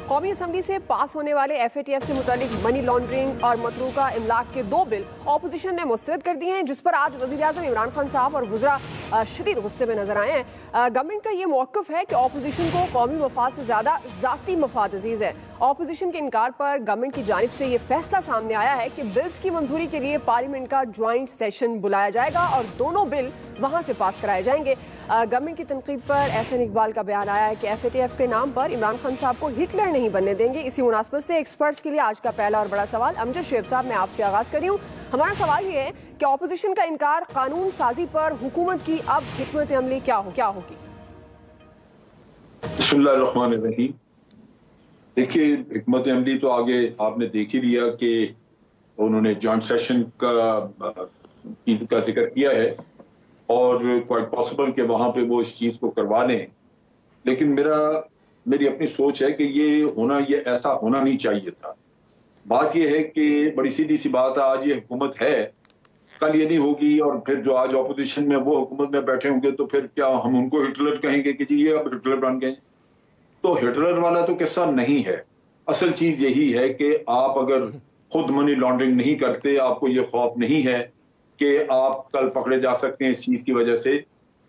قومی اسمبلی سے پاس ہونے والے FATF سے متعلق منی لانڈرنگ اور متروکہ املاک کے 2 بل اپوزیشن نے مسترد کر دیے ہیں، جس پر آج وزیر اعظم عمران خان صاحب اور وزراء شدید غصے میں نظر آئے ہیں۔ گورنمنٹ کا یہ موقف ہے کہ اپوزیشن کو قومی مفاد سے زیادہ ذاتی مفاد عزیز ہے۔ اپوزیشن کے انکار پر گورنمنٹ کی جانب سے یہ فیصلہ سامنے آیا ہے کہ بلز کی منظوری کے لیے پارلیمنٹ کا جوائنٹ سیشن بلایا جائے گا اور دونوں بل وہاں سے پاس کرائے جائیں گے۔ گورنمنٹ کی تنقید پر احسن اقبال کا بیان آیا ہے کہ FATF کے نام پر عمران خان صاحب کو ہٹلر نہیں بننے دیں گے۔ اسی مناسبت سے ایکسپرٹس کے لیے آج کا پہلا اور بڑا سوال امجد شعیب صاحب میں آپ سے آغاز کر رہی ہوں۔ ہمارا سوال یہ ہے کہ اپوزیشن کا انکار قانون سازی پر حکومت کی اب حکمت عملی کیا ہوگی؟ بسم اللہ الرحمن الرحیم۔ دیکھیے، حکمت عملی تو آگے آپ نے دیکھ ہی لیا کہ انہوں نے جوائنٹ سیشن کا ذکر کیا ہے اور کوائٹ پاسبل کہ وہاں پہ وہ اس چیز کو کروا لیں، لیکن میری اپنی سوچ ہے کہ یہ ایسا ہونا نہیں چاہیے تھا۔ بات یہ ہے کہ بڑی سیدھی سی بات ہے، آج یہ حکومت ہے، کل یہ نہیں ہوگی، اور پھر جو آج اپوزیشن میں وہ حکومت میں بیٹھے ہوں گے تو پھر کیا ہم ان کو ہٹلر کہیں گے کہ جی یہ اب ہٹلر بن گئے؟ تو ہٹلر والا تو قصہ نہیں ہے۔ اصل چیز یہی ہے کہ آپ اگر خود منی لانڈرنگ نہیں کرتے، آپ کو یہ خوف نہیں ہے کہ آپ کل پکڑے جا سکتے ہیں اس چیز کی وجہ سے،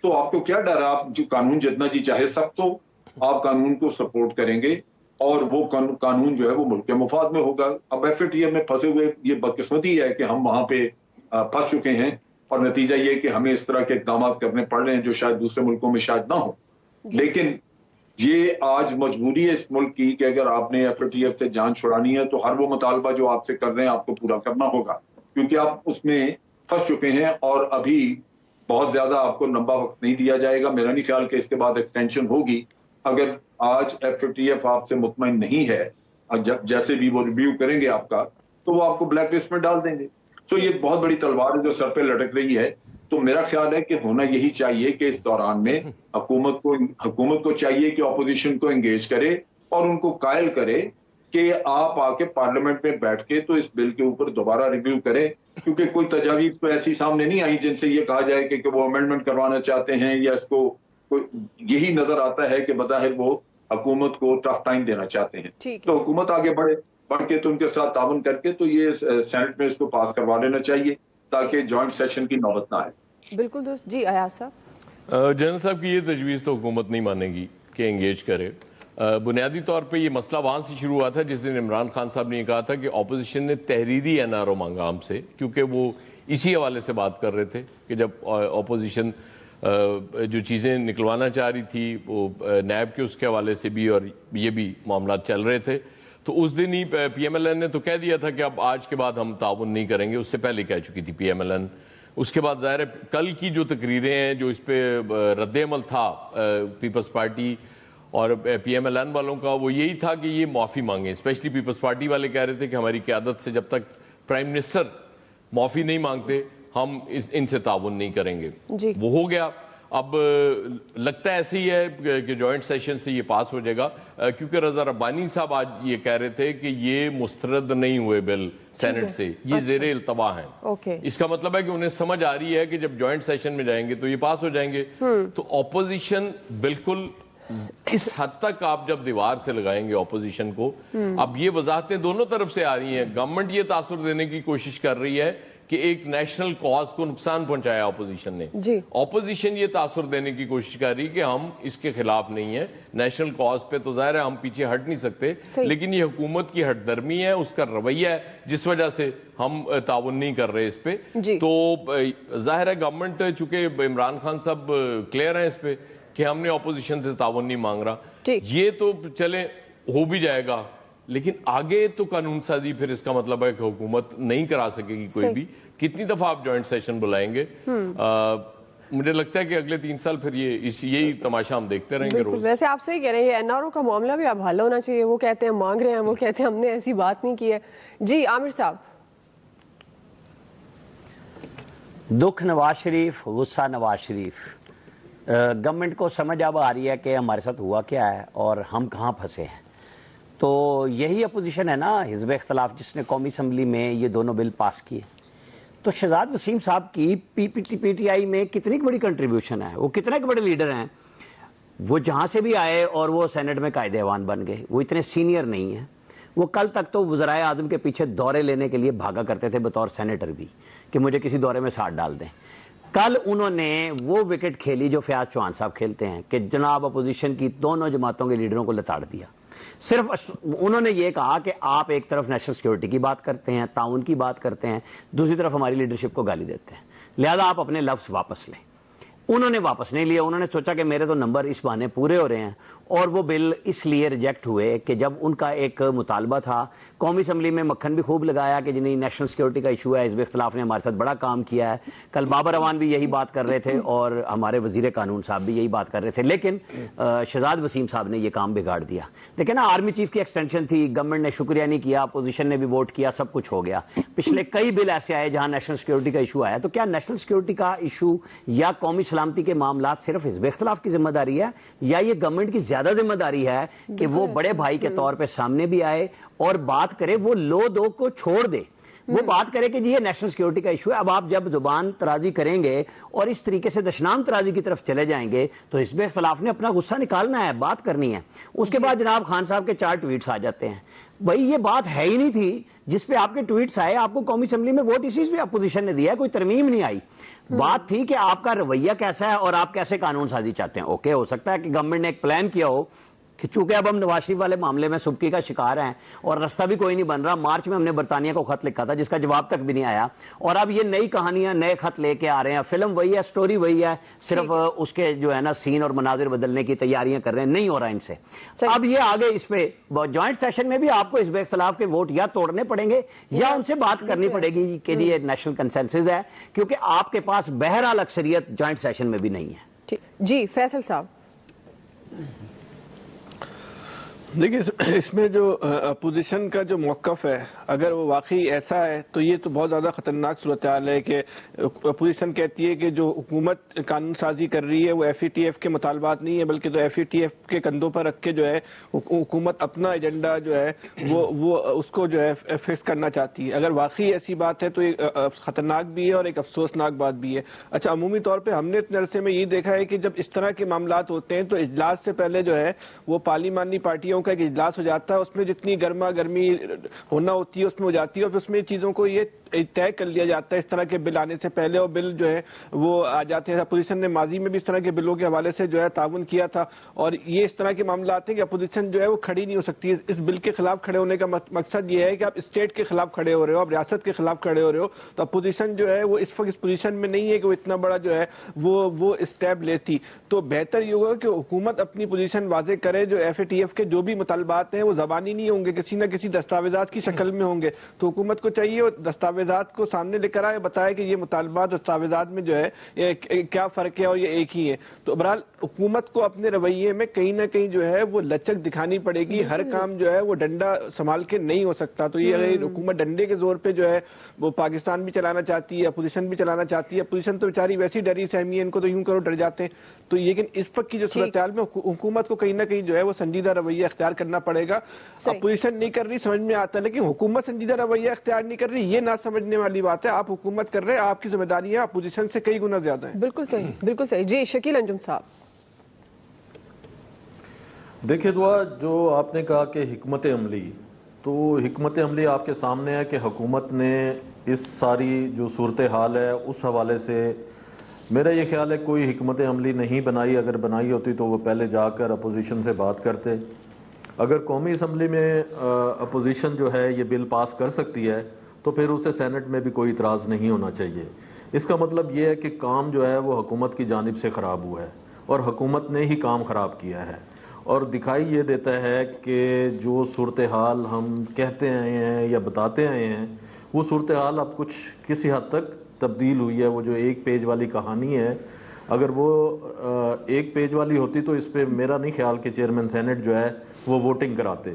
تو آپ کو کیا ڈر ہے؟ آپ جو قانون جتنا جی چاہے سب، تو آپ قانون کو سپورٹ کریں گے اور وہ قانون جو ہے وہ ملک کے مفاد میں ہوگا۔ اب FATF میں پھنسے ہوئے یہ بدقسمتی ہے کہ ہم وہاں پہ پھنس چکے ہیں، اور نتیجہ یہ کہ ہمیں اس طرح کے اقدامات کرنے پڑ رہے ہیں جو شاید دوسرے ملکوں میں شاید نہ ہو۔ لیکن یہ آج مجبوری ہے اس ملک کی کہ اگر آپ نے FATF سے جان چھڑانی ہے تو ہر وہ مطالبہ جو آپ سے کر رہے ہیں آپ کو پورا کرنا ہوگا، کیونکہ آپ اس میں پھنس چکے ہیں اور ابھی بہت زیادہ آپ کو لمبا وقت نہیں دیا جائے گا۔ میرا نہیں خیال کہ اس کے بعد ایکسٹینشن ہوگی۔ اگر آج FATF آپ سے مطمئن نہیں ہے، جیسے بھی وہ ریویو کریں گے آپ کا، تو وہ آپ کو بلیک لسٹ میں ڈال دیں گے۔ تو یہ بہت بڑی تلوار ہے جو سر پہ لٹک رہی ہے۔ تو میرا خیال ہے کہ ہونا یہی چاہیے کہ اس دوران میں حکومت کو چاہیے کہ اپوزیشن کو انگیج کرے اور ان کو قائل کرے کہ آپ آ کے پارلیمنٹ میں بیٹھ کے تو اس بل کے اوپر دوبارہ ریویو کریں، کیونکہ کوئی تجاویز تو ایسی سامنے نہیں آئی جن سے یہ کہا جائے کہ وہ امینڈمنٹ کروانا چاہتے ہیں، یا اس کو یہی نظر آتا ہے کہ بظاہر وہ حکومت کو ٹف ٹائم دینا چاہتے ہیں۔ تو حکومت آگے بڑھ کے تو ان کے ساتھ تعاون کر کے تو یہ سینٹ میں اس کو پاس کروا لینا چاہیے تاکہ جوائنٹ سیشن کی نوبت نہ آئے۔ بالکل درست۔ جی ایاز صاحب۔ جنرل صاحب کی یہ تجویز تو حکومت نہیں مانے گی کہ انگیج کرے۔ بنیادی طور پہ یہ مسئلہ وہاں سے شروع ہوا تھا جس دن عمران خان صاحب نے یہ کہا تھا کہ اپوزیشن نے تحریری NRO مانگا ہم سے، کیونکہ وہ اسی حوالے سے بات کر رہے تھے کہ جب اپوزیشن جو چیزیں نکلوانا چاہ رہی تھی وہ نیب کے اس کے حوالے سے بھی اور یہ بھی معاملات چل رہے تھے، تو اس دن ہی PMLN نے تو کہہ دیا تھا کہ اب آج کے بعد ہم تعاون نہیں کریں گے۔ اس سے پہلے کہہ چکی تھی PMLN۔ اس کے بعد ظاہر ہے کل کی جو تقریریں ہیں جو اس پہ رد عمل تھا پیپلز پارٹی اور PMLN والوں کا، وہ یہی تھا کہ یہ معافی مانگیں۔ اسپیشلی پیپلز پارٹی والے کہہ رہے تھے کہ ہماری قیادت سے جب تک پرائم منسٹر معافی نہیں مانگتے ہم ان سے تعاون نہیں کریں گے۔ وہ ہو گیا۔ اب لگتا ہے ایسے ہی ہے کہ جوائنٹ سیشن سے یہ پاس ہو جائے گا، کیونکہ رضا ربانی صاحب آج یہ کہہ رہے تھے کہ یہ مسترد نہیں ہوئے بل سینٹ سے، یہ زیر التوا ہیں۔ اس کا مطلب ہے کہ انہیں سمجھ آ رہی ہے کہ جب جوائنٹ سیشن میں جائیں گے تو یہ پاس ہو جائیں گے۔ تو اپوزیشن بالکل اس حد تک آپ جب دیوار سے لگائیں گے اپوزیشن کو، اب یہ وضاحتیں دونوں طرف سے آ رہی ہیں۔ گورنمنٹ یہ تاثر دینے کی کوشش کر رہی ہے کہ ایک نیشنل کاز کو نقصان پہنچایا اپوزیشن نے۔ اپوزیشن یہ تاثر دینے کی کوشش کر رہی کہ ہم اس کے خلاف نہیں ہیں، نیشنل کاز پہ تو ظاہر ہے ہم پیچھے ہٹ نہیں سکتے، لیکن یہ حکومت کی ہٹ درمی ہے، اس کا رویہ ہے جس وجہ سے ہم تعاون نہیں کر رہے اس پہ۔ تو ظاہر ہے گورنمنٹ چونکہ عمران خان صاحب کلیئر ہیں اس پہ کہ ہم نے اپوزیشن سے تعاون نہیں مانگ رہا، یہ تو چلیں ہو بھی جائے گا، لیکن آگے تو قانون سازی پھر اس کا مطلب ہے کہ حکومت نہیں کرا سکے گی کوئی بھی۔ کتنی دفعہ آپ جوائنٹ سیشن بلائیں گے؟ مجھے لگتا ہے کہ اگلے 3 سال پھر یہی تماشا ہم دیکھتے رہیں گے روز۔ ویسے آپ سے ہی کہہ رہے ہیں یہ NRO کا معاملہ بھی اب حل ہونا چاہیے۔ وہ کہتے ہیں مانگ رہے ہیں، وہ کہتے ہیں ہم نے ایسی بات نہیں کی ہے۔ جی عامر صاحب۔ دکھ نواز شریف، غصہ نواز شریف۔ گورنمنٹ کو سمجھ اب آ رہی ہے کہ ہمارے ساتھ ہوا کیا ہے اور ہم کہاں پھنسے ہیں۔ تو یہی اپوزیشن ہے نا، حزب اختلاف، جس نے قومی اسمبلی میں یہ دونوں بل پاس کیے۔ تو شہزاد وسیم صاحب کی PTI میں کتنی بڑی کنٹریبیوشن ہے، وہ کتنے بڑے لیڈر ہیں۔ وہ جہاں سے بھی آئے اور وہ سینٹ میں قائد ایوان بن گئے، وہ اتنے سینئر نہیں ہیں. وہ کل تک تو وزرائے اعظم کے پیچھے دورے لینے کے لیے بھاگا کرتے تھے بطور سینیٹر بھی، کہ مجھے کسی دورے میں ساتھ ڈال دیں. کل انہوں نے وہ وکٹ کھیلی جو فیاض چوہان صاحب کھیلتے ہیں، کہ جناب اپوزیشن کی دونوں جماعتوں کے لیڈروں کو لتاڑ دیا. صرف انہوں نے یہ کہا کہ آپ ایک طرف نیشنل سیکیورٹی کی بات کرتے ہیں، تعاون کی بات کرتے ہیں، دوسری طرف ہماری لیڈرشپ کو گالی دیتے ہیں، لہذا آپ اپنے لفظ واپس لیں. انہوں نے واپس نہیں لیا. انہوں نے سوچا کہ میرے تو نمبر اس بہانے پورے ہو رہے ہیں، اور وہ بل اس لیے ریجیکٹ ہوئے کہ جب ان کا ایک مطالبہ تھا، قومی اسمبلی میں مکھن بھی خوب لگایا کہ جنہیں نیشنل سیکیورٹی کا ایشو ہے، حزب اختلاف نے ہمارے ساتھ بڑا کام کیا ہے. کل بابر اعوان بھی یہی بات کر رہے تھے اور ہمارے وزیر قانون صاحب بھی یہی بات کر رہے تھے، لیکن شہزاد وسیم صاحب نے یہ کام بگاڑ دیا. دیکھیں نا، آرمی چیف کی ایکسٹینشن تھی، گورنمنٹ نے شکریہ نہیں کیا، اپوزیشن نے بھی ووٹ کیا، سب کچھ ہو گیا. پچھلے کئی بل ایسے آئے جہاں نیشنل سیکیورٹی کا ایشو آیا. تو کیا نیشنل سیکیورٹی کا ایشو یا قومی سلامتی کے معاملات صرف حزب اختلاف کی ذمہ داری ہے، یا یہ گورنمنٹ کی زیادہ ذمہ داری ہے کہ وہ بڑے بھائی کے طور پہ سامنے بھی آئے اور بات کرے، وہ لو دو کو چھوڑ دے، وہ بات کرے کہ جی یہ نیشنل سیکیورٹی کا ایشو ہے. اب آپ جب زبان ترازی کریں گے اور اس طریقے سے دشنام ترازی کی طرف چلے جائیں گے تو حزب اختلاف نے اپنا غصہ نکالنا ہے، بات کرنی ہے. اس کے بعد جناب خان صاحب کے 4 ٹویٹس آ جاتے ہیں. بھائی یہ بات ہے ہی نہیں تھی جس پہ آپ کے ٹویٹس آئے. آپ کو قومی اسمبلی میں ووٹ اسی پہ اپوزیشن نے دیا ہے، کوئی ترمیم نہیں آئی. بات تھی کہ آپ کا رویہ کیسا ہے اور آپ کیسے قانون سازی چاہتے ہیں. اوکے، ہو سکتا ہے کہ گورنمنٹ نے ایک پلان کیا ہو کہ چونکہ اب ہم نواز شریف والے معاملے میں سبکی کا شکار ہیں اور رستہ بھی کوئی نہیں بن رہا. مارچ میں ہم نے برطانیہ کو خط لکھا تھا جس کا جواب تک بھی نہیں آیا، اور اب یہ نئی کہانیاں، نئے خط لے کے آ رہے ہیں. فلم وہی ہے، سٹوری وہی ہے، صرف اس کے جو ہے نا سین اور مناظر بدلنے کی تیاریاں کر رہے ہیں. نہیں ہو رہا ان سے. اب یہ آگے اس پہ جوائنٹ سیشن میں بھی آپ کو حزب اختلاف کے ووٹ یا توڑنے پڑیں گے یا ان سے بات کرنی پڑے گی کہ یہ نیشنل کنسنسس ہے، کیونکہ آپ کے پاس بہرحال اکثریت جوائنٹ سیشن میں بھی نہیں ہے. جی فیصل صاحب. دیکھیے، اس میں جو اپوزیشن کا جو موقف ہے، اگر وہ واقعی ایسا ہے تو یہ تو بہت زیادہ خطرناک صورتحال ہے کہ اپوزیشن کہتی ہے کہ جو حکومت قانون سازی کر رہی ہے وہ ایف ای ٹی ایف کے مطالبات نہیں ہے، بلکہ تو ایف ای ٹی ایف کے کندھوں پر رکھ کے جو ہے حکومت اپنا ایجنڈا جو ہے وہ اس کو جو ہے فکس کرنا چاہتی ہے. اگر واقعی ایسی بات ہے تو یہ خطرناک بھی ہے اور ایک افسوسناک بات بھی ہے. اچھا، عمومی طور پہ ہم نے اتنے عرصے میں یہ دیکھا ہے کہ جب اس طرح کے معاملات ہوتے ہیں تو اجلاس سے پہلے جو ہے وہ پارلیمانی پارٹیوں کا ایک اجلاس ہو جاتا ہے، اس میں جتنی گرما گرمی ہونا ہوتی ہے اس میں ہو جاتی ہے، اور پھر اس میں چیزوں کو یہ طے کر لیا جاتا ہے اس طرح کے بل آنے سے پہلے، اور بل جو ہے وہ آ جاتے ہیں. اپوزیشن نے ماضی میں بھی اس طرح کے بلوں کے حوالے سے جو ہے تعاون کیا تھا، اور یہ اس طرح کے معاملات ہیں کہ اپوزیشن جو ہے وہ کھڑی نہیں ہو سکتی. اس بل کے خلاف کھڑے ہونے کا مقصد یہ ہے کہ آپ اسٹیٹ کے خلاف کھڑے ہو رہے ہو، آپ ریاست کے خلاف کھڑے ہو رہے ہو. تو اپوزیشن جو ہے وہ اس وقت اس پوزیشن میں نہیں ہے کہ وہ اتنا بڑا جو ہے وہ اسٹیپ لیتی. تو بہتر یہ ہوگا کہ حکومت اپنی پوزیشن واضح کرے. جو ایف اے ٹی ایف کے جو بھی مطالبات ہیں وہ زبانی نہیں ہوں گے، کسی نہ کسی دستاویزات کی شکل میں ہوں گے. تو حکومت کو چاہیے وہ دستاویزات کو سامنے لے کر آئے، بتائے کہ یہ مطالبات دستاویزات میں جو ہے کیا فرق ہے اور یہ ایک ہی ہے. تو بہرحال حکومت کو اپنے رویے میں کہیں نہ کہیں جو ہے وہ لچک دکھانی پڑے گی. ہر کام جو ہے وہ ڈنڈا سنبھال کے نہیں ہو سکتا. تو یہ حکومت ڈنڈے کے زور پہ جو ہے وہ پاکستان بھی چلانا چاہتی ہے، اپوزیشن بھی چلانا چاہتی ہے. اپوزیشن تو بیچاری ویسی ڈری سہمی ہے، ان کو تو یوں کرو ڈر جاتے ہیں. تو لیکن اس وقت کی جو صورتحال میں حکومت کو کہیں نہ کہیں جو ہے وہ سنجیدہ رویہ اختیار کرنا پڑے گا. اپوزیشن نہیں کر رہی سمجھ میں آتا ہے، لیکن حکومت سنجیدہ رویہ اختیار نہیں کر رہی، یہ نہ سمجھنے والی بات ہے. آپ حکومت کر رہے ہیں، آپ کی ذمہ داریاں اپوزیشن سے کئی گنا زیادہ ہیں. بالکل صحیح، بالکل صحیح. جی شکیل انجم صاحب. دیکھیں دعا، جو آپ نے کہا کہ حکمت عملی، تو حکمت عملی آپ کے سامنے ہے کہ حکومت نے اس ساری جو صورتحال ہے اس حوالے سے میرا یہ خیال ہے کوئی حکمت عملی نہیں بنائی. اگر بنائی ہوتی تو وہ پہلے جا کر اپوزیشن سے بات کرتے. اگر قومی اسمبلی میں اپوزیشن جو ہے یہ بل پاس کر سکتی ہے تو پھر اسے سینٹ میں بھی کوئی اعتراض نہیں ہونا چاہیے. اس کا مطلب یہ ہے کہ کام جو ہے وہ حکومت کی جانب سے خراب ہوا ہے اور حکومت نے ہی کام خراب کیا ہے. اور دکھائی یہ دیتا ہے کہ جو صورتحال ہم کہتے آئے ہیں یا بتاتے آئے ہیں وہ صورتحال اب کچھ کسی حد تک تبدیل ہوئی ہے. وہ جو 1 پیج والی کہانی ہے، اگر وہ 1 پیج والی ہوتی تو اس پہ میرا نہیں خیال کہ چیئرمین سینٹ جو ہے وہ ووٹنگ کراتے.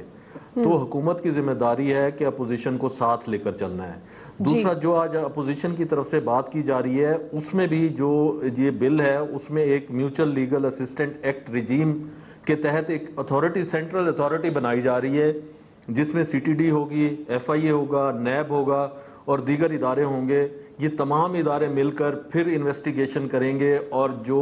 تو حکومت کی ذمہ داری ہے کہ اپوزیشن کو ساتھ لے کر چلنا ہے. دوسرا جو آج اپوزیشن کی طرف سے بات کی جا رہی ہے اس میں بھی جو یہ بل ہے اس میں ایک میوچل لیگل اسسٹنٹ ایکٹ رجیم کے تحت ایک اتھارٹی، سینٹرل اتھارٹی بنائی جا رہی ہے جس میں سی ٹی ڈی ہوگی، ایف آئی اے ہوگا، نیب ہوگا اور دیگر ادارے ہوں گے. یہ تمام ادارے مل کر پھر انویسٹیگیشن کریں گے اور جو